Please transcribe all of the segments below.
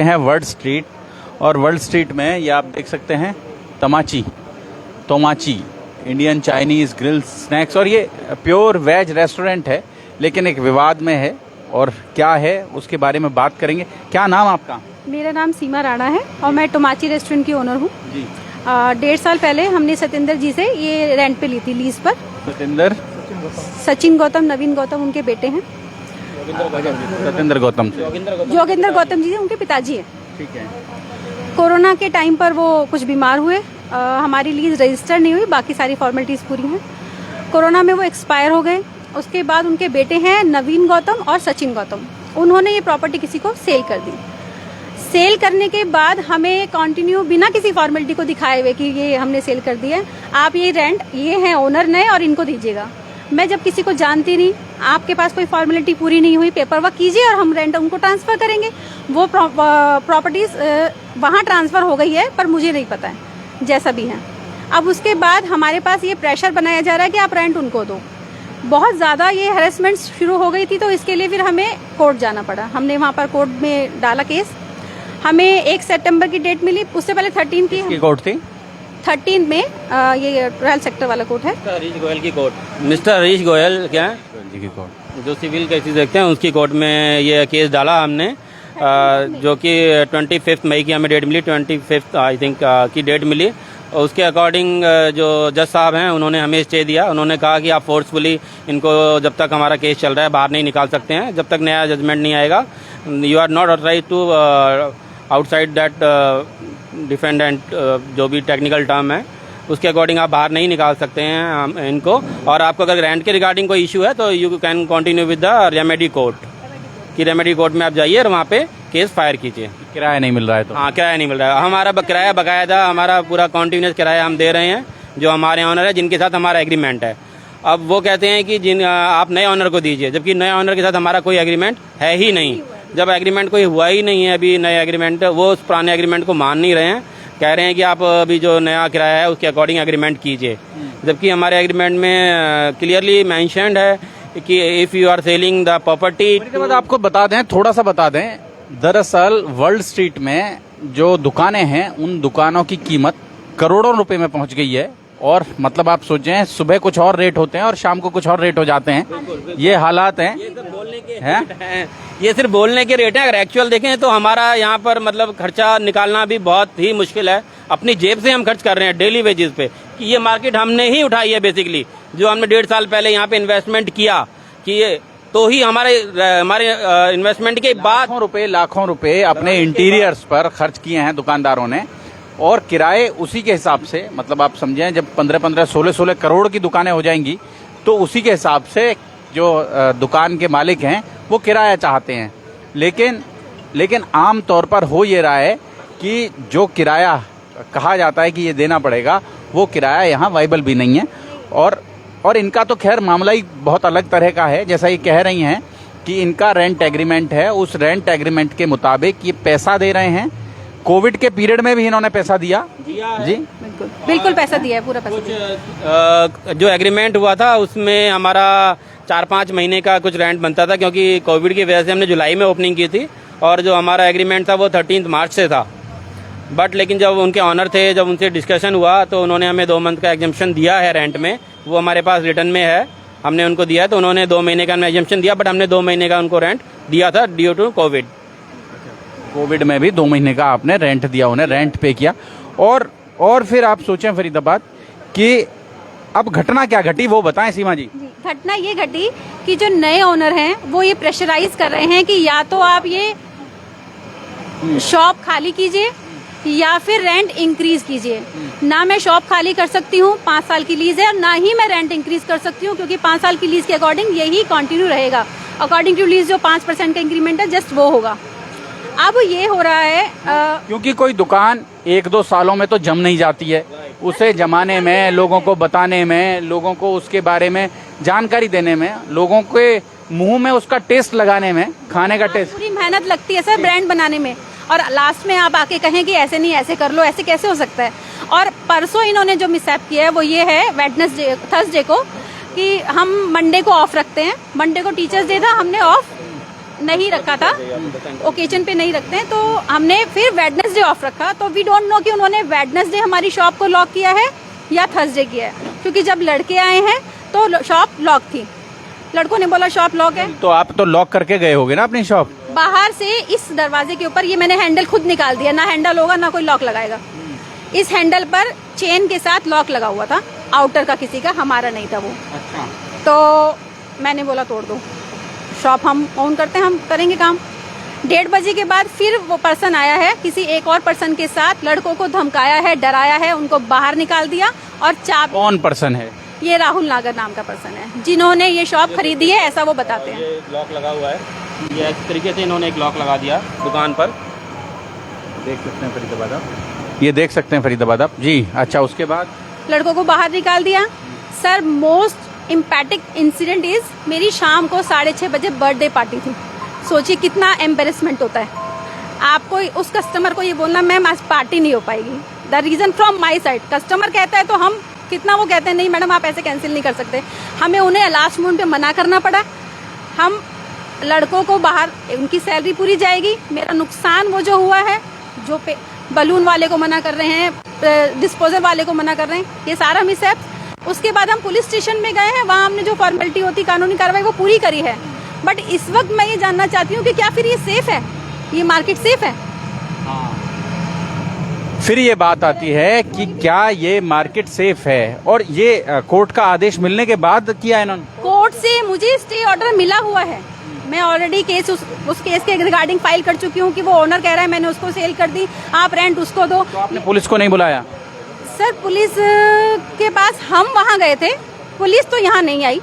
हैं world street, और world street में ये आप देख सकते हैं तोमाची इंडियन चाइनीज़ ग्रिल स्नैक्स, और ये प्योर वेज रेस्टोरेंट है लेकिन एक विवाद में है, और क्या है उसके बारे में बात करेंगे। क्या नाम आपका? मेरा नाम सीमा राणा है और मैं टोमाची रेस्टोरेंट की ओनर हूँ जी। 1.5 साल पहले हमने सत्येंद्र जी से ये रेंट पे ली थी, लीज पर। सचिन गौतम, नवीन गौतम उनके बेटे हैं। सत्येंद्र गौतम से जोगेंद्र गौतम जी उनके पिताजी हैं। ठीक है। कोरोना के टाइम पर वो कुछ बीमार हुए, हमारी लीज रजिस्टर नहीं हुई, बाकी सारी फॉर्मेलिटीज पूरी हैं। कोरोना में वो एक्सपायर हो गए। उसके बाद उनके बेटे हैं नवीन गौतम और सचिन गौतम, उन्होंने ये प्रॉपर्टी किसी को सेल कर दी। सेल करने के बाद हमें कंटिन्यू बिना किसी फॉर्मेलिटी को दिखाए हुए कि ये हमने सेल कर दिया है, आप ये रेंट, ये हैं ओनर नए और इनको दीजिएगा। मैं जब किसी को जानती नहीं, आपके पास कोई फॉर्मेलिटी पूरी नहीं हुई, पेपर वर्क कीजिए और हम रेंट उनको ट्रांसफर करेंगे। वो प्रॉपर्टीज वहाँ ट्रांसफर हो गई है पर मुझे नहीं पता है, जैसा भी है। अब उसके बाद हमारे पास ये प्रेशर बनाया जा रहा है कि आप रेंट उनको दो। बहुत ज़्यादा ये हैरेसमेंट शुरू हो गई थी, तो इसके लिए फिर हमें कोर्ट जाना पड़ा। हमने वहाँ पर कोर्ट में डाला केस। हमें 1 सितंबर की डेट मिली, उससे पहले 13 की कोर्ट थी। 13 में ये रॉयल सेक्टर वाला कोर्ट है, हरीश गोयल की कोर्ट। मिस्टर हरीश गोयल क्या है की कोर्ट, जो सिविल केसेस देखते हैं उसकी कोर्ट में ये केस डाला हमने, जो कि 25 मई की हमें डेट मिली, 25 आई थिंक की डेट मिली। उसके अकॉर्डिंग जो जज साहब हैं उन्होंने हमें स्टे दिया। उन्होंने कहा कि आप फोर्सफुली इनको जब तक हमारा केस चल रहा है बाहर नहीं निकाल सकते हैं, जब तक नया जजमेंट नहीं आएगा। You are not authorized to outside that defendant, जो भी टेक्निकल टर्म है उसके अकॉर्डिंग आप बाहर नहीं निकाल सकते हैं इनको। और आपको अगर रेंट के रिगार्डिंग कोई इशू है तो you can continue with the remedy court, कि रेमेडी कोर्ट में आप जाइए और वहाँ पे केस फायर कीजिए। किराया नहीं मिल रहा है तो? हाँ, किराया नहीं मिल रहा है। हमारा किराया बकायदा, हमारा पूरा कॉन्टिन्यूस किराया हम दे रहे हैं, जो हमारे ऑनर है जिनके साथ हमारा एग्रीमेंट है। अब वो कहते हैं कि आप नए ऑनर को दीजिए, जबकि नए ऑनर के साथ हमारा कोई एग्रीमेंट है ही नहीं। जब एग्रीमेंट कोई हुआ ही नहीं है अभी नया एग्रीमेंट, वो उस पुराने एग्रीमेंट को मान नहीं रहे हैं, कह रहे हैं कि आप अभी जो नया किराया है उसके अकॉर्डिंग एग्रीमेंट कीजिए। जबकि हमारे एग्रीमेंट में क्लियरली मेंशन्ड है कि if you are selling the property. आपको बता दें, थोड़ा सा बता दें, दरअसल वर्ल्ड स्ट्रीट में जो दुकानें हैं उन दुकानों की कीमत करोड़ों रुपए में पहुंच गई है। और मतलब आप सोचें, सुबह कुछ और रेट होते हैं और शाम को कुछ और रेट हो जाते हैं। ये हालात हैं। ये सिर्फ बोलने के रेट हैं। अगर एक्चुअल देखें तो हमारा यहाँ पर मतलब खर्चा निकालना भी बहुत ही मुश्किल है। अपनी जेब से हम खर्च कर रहे हैं डेली वेजेस पे, कि ये मार्केट हमने ही उठाई है बेसिकली। जो हमने 1.5 साल पहले यहाँ पे इन्वेस्टमेंट किया, कि ये तो ही हमारे इन्वेस्टमेंट के बाद लाखों रुपए अपने इंटीरियर्स पर खर्च किए हैं दुकानदारों ने, और किराए उसी के हिसाब से, मतलब आप समझें जब 15-15, 16-16 करोड़ की दुकानें हो जाएंगी तो उसी के हिसाब से जो दुकान के मालिक हैं वो किराया चाहते हैं। लेकिन आम तौर पर हो ये रहा है कि जो किराया कहा जाता है कि ये देना पड़ेगा, वो किराया यहाँ वाइबल भी नहीं है। और इनका तो खैर मामला ही बहुत अलग तरह का है। जैसा ये कह रही हैं कि इनका रेंट एग्रीमेंट है, उस रेंट एग्रीमेंट के मुताबिक ये पैसा दे रहे हैं। कोविड के पीरियड में भी इन्होंने पैसा दिया जी, बिल्कुल पैसा दिया है, पूरा पैसा दिया। जो एग्रीमेंट हुआ था उसमें हमारा 4-5 महीने का कुछ रेंट बनता था, क्योंकि कोविड की वजह से हमने जुलाई में ओपनिंग की थी, और जो हमारा एग्रीमेंट था वो 13 मार्च से था। बट लेकिन जब उनके ऑनर थे, जब उनसे डिस्कशन हुआ तो उन्होंने हमें 2 मंथ का एग्जम्पशन दिया है रेंट में। वो हमारे पास रिटर्न में है, हमने उनको दिया है। तो उन्होंने 2 महीने का एग्जम्पशन दिया, बट हमने 2 महीने का उनको रेंट दिया था ड्यू टू कोविड में भी 2 महीने का आपने रेंट दिया, उन्हें रेंट पे किया। और फिर आप सोचें फरीदाबाद कि अब घटना क्या घटी वो बताएं सीमा जी। घटना ये घटी कि जो नए ओनर हैं वो ये प्रेशराइज कर रहे हैं कि या तो आप ये शॉप खाली कीजिए या फिर रेंट इंक्रीज कीजिए। ना मैं शॉप खाली कर सकती हूँ, 5 साल की लीज है, और ना ही मैं रेंट इंक्रीज कर सकती हूँ, क्योंकि 5 साल की लीज के अकॉर्डिंग यही कंटिन्यू रहेगा। अकॉर्डिंग टू लीज जो 5% का इंक्रीमेंट है जस्ट वो होगा। अब ये हो रहा है क्योंकि कोई दुकान 1-2 सालों में तो जम नहीं जाती है, उसे जमाने में, लोगों को बताने में, लोगों को उसके बारे में जानकारी देने में, लोगों के मुंह में उसका टेस्ट लगाने में, खाने का टेस्ट, पूरी मेहनत लगती है सर ब्रांड बनाने में। और लास्ट में आप आके कहें कि ऐसे नहीं, ऐसे कर लो, ऐसे कैसे हो सकता है। और परसों इन्होंने जो मिसहैप किया है वो ये है, वेडनेसडे थर्सडे को, कि हम मंडे को ऑफ रखते हैं। मंडे को टीचर्स डे था, हमने ऑफ नहीं रखा था, ओकेजन पे नहीं रखते हैं, तो हमने फिर वेडनेसडे ऑफ रखा। तो वी डोंट नो कि उन्होंने वेडनेसडे हमारी शॉप को लॉक किया है या थर्सडे किया है, क्योंकि जब लड़के आए हैं तो शॉप लॉक थी। लड़कों ने बोला शॉप लॉक है। तो आप तो लॉक करके गए होगे ना अपनी शॉप? बाहर से इस दरवाजे के ऊपर ये मैंने हैंडल खुद निकाल दिया, ना हैंडल होगा ना कोई लॉक लगाएगा। इस हैंडल पर चेन के साथ लॉक लगा हुआ था, आउटर का किसी का, हमारा नहीं था वो। अच्छा। तो मैंने बोला तोड़ दो, शॉप हम ऑन करते हैं, हम करेंगे काम। 1:30 बजे के बाद फिर वो पर्सन आया है किसी एक और पर्सन के साथ, लड़कों को धमकाया है, डराया है, उनको बाहर निकाल दिया और चाबी। कौन पर्सन है? ये राहुल नागर नाम का पर्सन है, जिन्होंने ये शॉप खरीदी है, ऐसा वो बताते हैं। ये लॉक लगा हुआ है, ये इस तरीके से इन्होंने एक लॉक लगा दिया दुकान पर। देख सकते हैं फरीदाबाद आप, ये देख सकते हैं फरीदाबाद आप जी। अच्छा, उसके बाद लड़कों को बाहर निकाल दिया। सर, मोस्ट इम्पैक्टिक इंसिडेंट इज, मेरी शाम को 6:30 बजे बर्थडे पार्टी थी। सोचिए कितना एम्बेरसमेंट होता है आपको उस कस्टमर को ये बोलना मैम आज पार्टी नहीं हो पाएगी। The reason from my side, customer कहता है तो हम कितना, वो कहते हैं नहीं मैडम आप ऐसे कैंसिल नहीं कर सकते, हमें उन्हें लास्ट मोमेंट पे मना करना पड़ा। हम लड़कों को बाहर, उनकी सैलरी पूरी जाएगी, मेरा नुकसान वो जो हुआ है, जो पे बलून वाले को मना कर रहे हैं, डिस्पोजल वाले को मना कर रहे हैं, ये सारा मिस है। उसके बाद हम पुलिस स्टेशन में गए हैं, वहाँ हमने जो फॉर्मेलिटी होती कानूनी कार्रवाई वो पूरी करी है। बट इस वक्त मैं ये जानना चाहती हूँ कि क्या फिर ये सेफ है, ये मार्केट सेफ है? फिर ये बात आती है कि क्या ये मार्केट सेफ है, और ये कोर्ट का आदेश मिलने के बाद किया है इन्होंने? कोर्ट से मुझे स्टे ऑर्डर मिला हुआ है, मैं ऑलरेडी केस उस केस के रिगार्डिंग फाइल कर चुकी हूँ कि वो ओनर कह रहा है मैंने उसको सेल कर दी, आप रेंट उसको दो। तो आपने पुलिस को नहीं बुलाया? सर, पुलिस के पास हम वहाँ गए थे, पुलिस तो यहाँ नहीं आई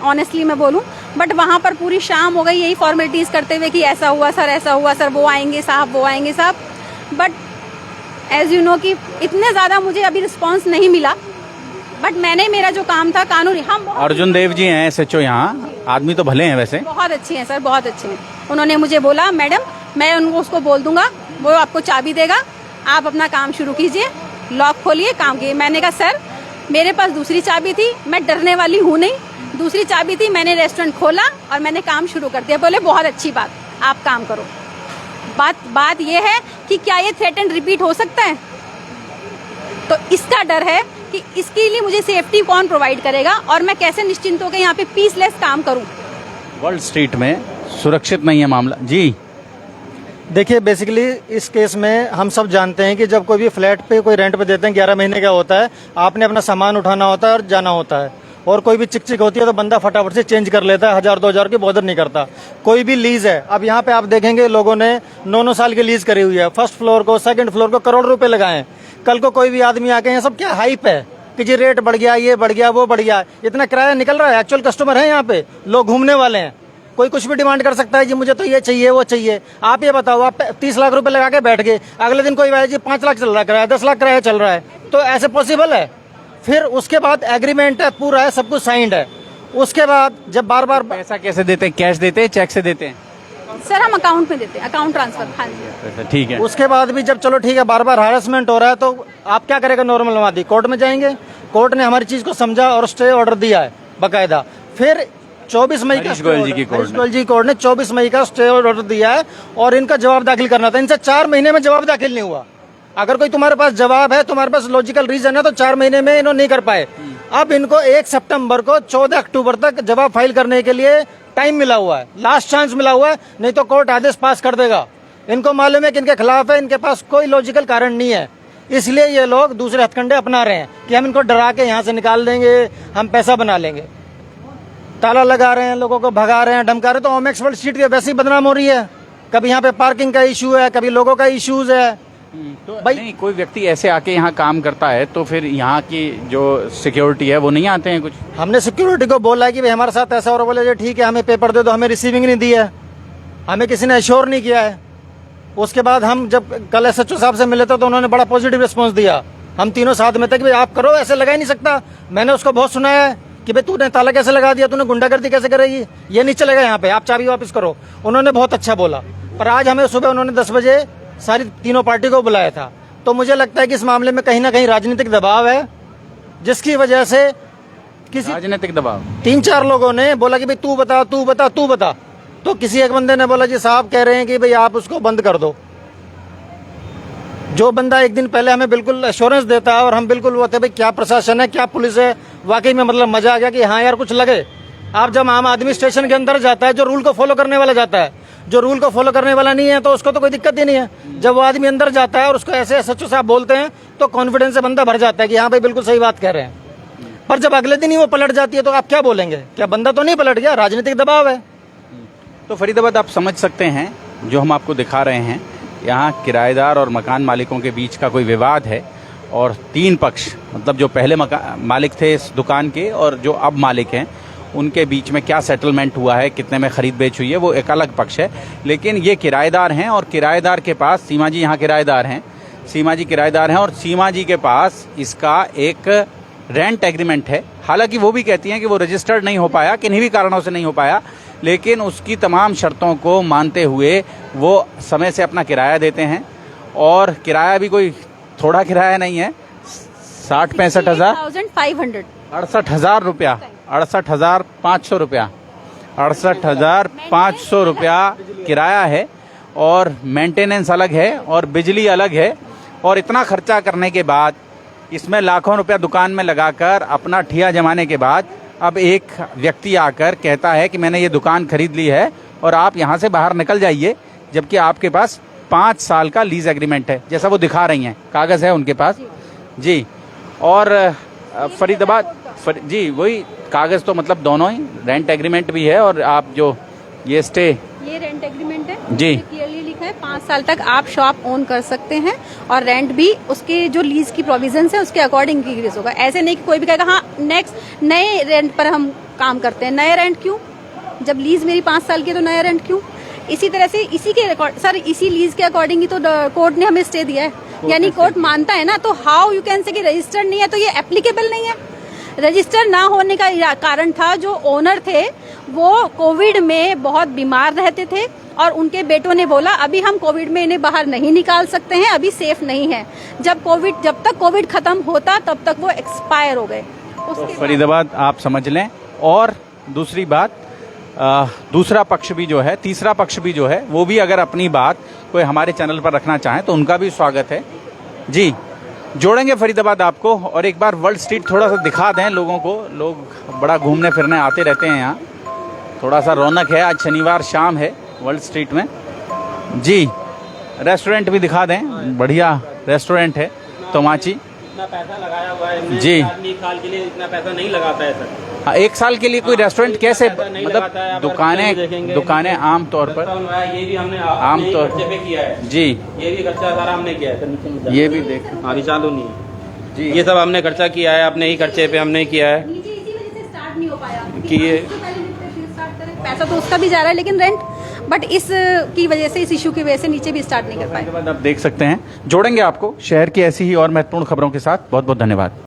ऑनेस्टली मैं बोलूँ, बट वहाँ पर पूरी शाम हो गई यही फॉर्मेलिटीज करते हुए कि ऐसा हुआ सर, ऐसा हुआ सर, वो आएंगे साहब, वो आएंगे साहब। बट एज यू नो कि इतने ज़्यादा मुझे अभी रिस्पॉन्स नहीं मिला, बट मैंने मेरा जो काम था कानूनी, हम अर्जुन देव जी हैं SHO यहाँ, आदमी तो भले हैं वैसे, बहुत अच्छे हैं सर, बहुत अच्छे हैं। उन्होंने मुझे बोला मैडम मैं उनको उसको बोल दूंगा, वो आपको चाबी देगा, आप अपना काम शुरू कीजिए, लॉक खोलिए, काम कीजिए। मैंने कहा सर मेरे पास दूसरी चाबी थी, मैं डरने वाली हूँ नहीं, दूसरी चाबी थी, मैंने रेस्टोरेंट खोला और मैंने काम शुरू कर दिया। बोले बहुत अच्छी बात, आप काम करो। बात ये है कि क्या ये थ्रेट एंड रिपीट हो सकता है? तो इसका डर है कि इसके लिए मुझे सेफ्टी कौन प्रोवाइड करेगा और मैं कैसे निश्चिंत होकर यहाँ पे पीसलेस काम करूँ। वर्ल्ड स्ट्रीट में सुरक्षित नहीं है मामला जी। देखिए, बेसिकली इस केस में हम सब जानते हैं कि जब कोई भी फ्लैट पे कोई रेंट पे देते हैं 11 महीने का होता है, आपने अपना सामान उठाना होता है और जाना होता है, और कोई भी चिक चिक होती है तो बंदा फटाफट से चेंज कर लेता है, 1000-2000 की बॉदर नहीं करता। कोई भी लीज है, अब यहाँ पे आप देखेंगे लोगों ने 9-9 साल की लीज करी हुई है, फर्स्ट फ्लोर को, सेकंड फ्लोर को करोड़ रुपए लगाए हैं। कल को कोई भी आदमी आके, यहाँ सब क्या हाइप है कि जी रेट बढ़ गया, ये बढ़ गया, वो बढ़ गया, इतना किराया निकल रहा है। एक्चुअल कस्टमर है यहाँ पे, लोग घूमने वाले हैं, कोई कुछ भी डिमांड कर सकता है जी मुझे तो ये चाहिए वो चाहिए। आप ये बताओ, आप 30 लाख रुपए लगा के बैठ गए, अगले दिन कोई आया जी 5 लाख चल रहा है किराया, 10 लाख किराया चल रहा है, तो ऐसे पॉसिबल है? फिर उसके बाद एग्रीमेंट है, पूरा है, सब कुछ साइंड है। उसके बाद जब बार बार पैसा कैसे देते हैं? कैश देते हैं, चेक से देते हैं? सर हम अकाउंट में देते हैं, अकाउंट ट्रांसफर। हाँ जी, ठीक है। उसके बाद भी जब चलो ठीक है बार बार हरासमेंट हो रहा है तो आप क्या करेगा? नॉर्मल नवादी कोर्ट में जाएंगे, कोर्ट ने हमारी चीज को समझा और स्टे ऑर्डर दिया है बाकायदा। फिर 24 मई का हरीश गोयल जी की कोर्ट ने। हरीश गोयल जी कोर्ट ने 24 मई का स्टे ऑर्डर दिया है और इनका जवाब दाखिल करना था। इनसे 4 महीने में जवाब दाखिल नहीं हुआ। अगर कोई तुम्हारे पास जवाब है, तुम्हारे पास लॉजिकल रीजन है, तो 4 महीने में इन्होंने नहीं कर पाए। अब इनको 1 सितंबर को 14 अक्टूबर तक जवाब फाइल करने के लिए टाइम मिला हुआ है, लास्ट चांस मिला हुआ है, नहीं तो कोर्ट आदेश पास कर देगा। इनको मालूम है कि इनके खिलाफ है, इनके पास कोई लॉजिकल कारण नहीं है, इसलिए ये लोग दूसरे हथकंडे अपना रहे हैं कि हम इनको डरा के यहाँ से निकाल देंगे, हम पैसा बना लेंगे। ताला लगा रहे हैं, लोगों को भगा रहे हैं, धमका रहे हैं। तो ओमेक्स वर्ल्ड स्ट्रीट वैसे ही बदनाम हो रही है। कभी यहाँ पे पार्किंग का इशू है, कभी लोगों का इश्यूज है। तो भाई नहीं, कोई व्यक्ति ऐसे आके यहाँ काम करता है तो फिर यहाँ की जो सिक्योरिटी है वो नहीं आते हैं कुछ? हमने सिक्योरिटी को बोला है कि भाई हमारे साथ ऐसा, और बोले ठीक है हमें पेपर दे दो, हमें रिसीविंग नहीं दी है, हमें किसी ने एश्योर नहीं किया है। उसके बाद हम जब कल SHO साहब से मिले थे तो उन्होंने बड़ा पॉजिटिव रिस्पॉन्स दिया। हम तीनों साथ में थे कि भाई आप करो, ऐसे लगा ही नहीं सकता। मैंने उसको बहुत सुनाया है कि भाई तूने ताला कैसे लगा दिया, तूने गुंडागर्दी कैसे करेगी, ये नहीं चलेगा यहाँ पे, आप चाबी वापस करो। उन्होंने बहुत अच्छा बोला। पर आज हमें सुबह उन्होंने 10 बजे सारी तीनों पार्टी को बुलाया था। तो मुझे लगता है कि इस मामले में कहीं ना कहीं राजनीतिक दबाव है, जिसकी वजह से किसी राजनीतिक दबाव 3-4 लोगों ने बोला कि भाई तू बता तू बता तू बता। तो किसी एक बंदे ने बोला जी साहब कह रहे हैं कि भाई आप उसको बंद कर दो। जो बंदा एक दिन पहले हमें बिल्कुल एश्योरेंस देता है और हम बिल्कुल वो थे भाई क्या प्रशासन है क्या पुलिस है, वाकई में मतलब मजा आ गया कि हाँ यार कुछ लगे। आप जब आम आदमी स्टेशन के अंदर जाता है, जो रूल को फॉलो करने वाला जाता है, जो रूल को फॉलो करने वाला नहीं है तो उसको तो कोई दिक्कत ही नहीं है। जब वो आदमी अंदर जाता है और उसको ऐसे सच्चो से आप बोलते हैं तो कॉन्फिडेंस से बंदा भर जाता है कि हाँ भाई बिल्कुल सही बात कह रहे हैं। पर जब अगले दिन ही वो पलट जाती है तो आप क्या बोलेंगे? क्या बंदा तो नहीं पलट गया, राजनीतिक दबाव है। तो फरीदाबाद आप समझ सकते हैं जो हम आपको दिखा रहे हैं, यहाँ किराएदार और मकान मालिकों के बीच का कोई विवाद है और तीन पक्ष, मतलब जो पहले मालिक थे इस दुकान के और जो अब मालिक हैं, उनके बीच में क्या सेटलमेंट हुआ है, कितने में खरीद बेच हुई है, वो एक अलग पक्ष है। लेकिन ये किराएदार हैं और किराएदार के पास सीमा जी यहाँ किराएदार हैं, सीमा जी किराएदार हैं और सीमा जी के पास इसका एक रेंट एग्रीमेंट है। हालांकि वो भी कहती हैं कि वो रजिस्टर्ड नहीं हो पाया, किन्हीं भी कारणों से नहीं हो पाया, लेकिन उसकी तमाम शर्तों को मानते हुए वो समय से अपना किराया देते हैं। और किराया भी कोई थोड़ा किराया नहीं है, 60-65 हज़ार 68,000 रुपया, 68,500 रुपया, 68,500 रुपया किराया है और मेंटेनेंस अलग है और बिजली अलग है। और इतना खर्चा करने के बाद, इसमें लाखों रुपया दुकान में लगाकर अपना ठिया जमाने के बाद, अब एक व्यक्ति आकर कहता है कि मैंने ये दुकान खरीद ली है और आप यहाँ से बाहर निकल जाइए, जबकि आपके पास 5 साल का लीज एग्रीमेंट है, जैसा वो दिखा रही हैं, कागज़ है उनके पास जी। और फरीदाबाद जी वही कागज़ तो मतलब दोनों ही, रेंट एग्रीमेंट भी है और आप जो ये स्टे, ये रेंट एग्रीमेंट है जी, क्लियरली लिखा है 5 साल तक आप शॉप ओन कर सकते हैं और रेंट भी उसके जो लीज की प्रोविजंस है उसके अकॉर्डिंग इंक्रीज होगा। ऐसे नहीं कि कोई भी कहेगा हाँ नेक्स्ट नए रेंट पर हम काम करते हैं। नए रेंट क्यों, जब लीज मेरी 5 साल की तो नया रेंट क्यों? इसी तरह से इसी के सर इसी लीज के अकॉर्डिंग ही तो कोर्ट ने हमें स्टे दिया है, यानी कोर्ट मानता है ना। तो हाउ यू कैन से कि रजिस्टर्ड नहीं है तो ये एप्लीकेबल नहीं है। रजिस्टर ना होने का कारण था जो ओनर थे वो कोविड में बहुत बीमार रहते थे और उनके बेटों ने बोला अभी हम कोविड में इन्हें बाहर नहीं निकाल सकते हैं, अभी सेफ नहीं है। जब तक कोविड खत्म होता तब तक वो एक्सपायर हो गए। तो फरीदाबाद आप समझ लें। और दूसरी बात, दूसरा पक्ष भी जो है, तीसरा पक्ष भी जो है, वो भी अगर अपनी बात कोई हमारे चैनल पर रखना चाहें तो उनका भी स्वागत है जी। जोड़ेंगे फरीदाबाद आपको और एक बार वर्ल्ड स्ट्रीट थोड़ा सा दिखा दें लोगों को। लोग बड़ा घूमने फिरने आते रहते हैं यहाँ, थोड़ा सा रौनक है। आज शनिवार शाम है वर्ल्ड स्ट्रीट में जी। रेस्टोरेंट भी दिखा दें, बढ़िया रेस्टोरेंट है तोमाची। इतना पैसा लगाया हुआ है जी, आदमी एक साल के लिए इतना पैसा नहीं लगाता है सर। हाँ, एक साल के लिए कोई रेस्टोरेंट कैसे, मतलब दुकानें आम तौर पर, ये भी हमने आम तौर पे किया है जी, ये भी खर्चा सारा हमने किया है। ये भी देख, अभी चालू नहीं है जी, ये सब हमने खर्चा किया है, अपने ही खर्चे पे हमने किया है नीचे इसी वजह से स्टार्ट नहीं हो पाया कि ये पैसा तो उसका भी जा रहा है लेकिन रेंट, बट इस की वजह से, इस इशू की वजह से नीचे भी स्टार्ट नहीं कर पाए। आप देख सकते हैं। जोड़ेंगे आपको शहर की ऐसी ही और महत्वपूर्ण खबरों के साथ। बहुत बहुत धन्यवाद।